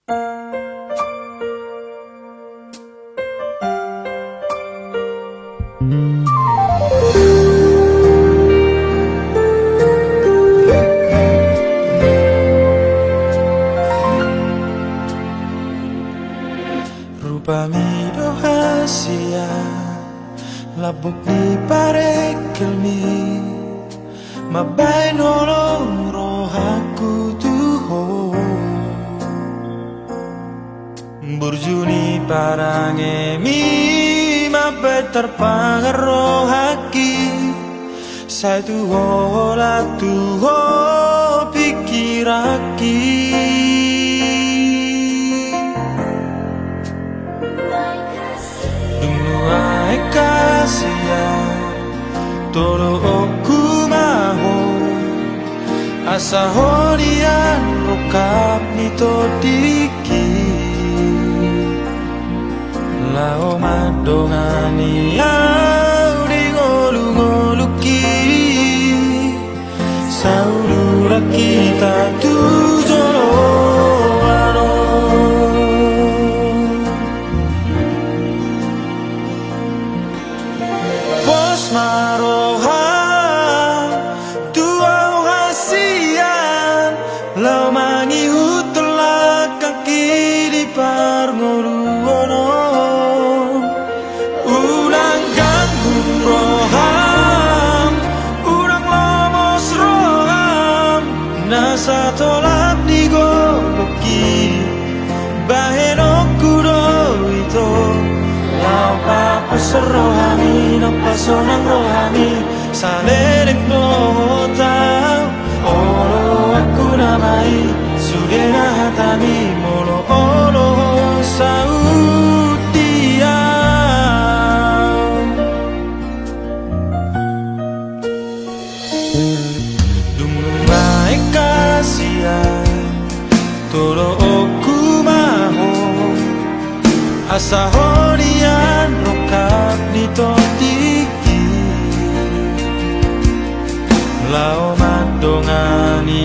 Rupami dohasia labuk di parek kelmi mabai nolong rohaku tuho burjuni parangemi mabai terpangar rohaki saya tuho la tuho pikiraki kasih toro oku maho asa horian rokap nito diki lao madongani au di ngolu-ngoluki saudara kita tujolo maroha tuau hasian lau mangi hutulak kaki di parngoluono ulang ganggu roham ulang lomos roham nasa tolap di goloki bahenoku do itu lau papa serohami no pasonang rohami salerek no tau olo aku namai sugena hatami molo olo saudia dumai kasihan toro oku maho asa horian rokap nito diki lao madongani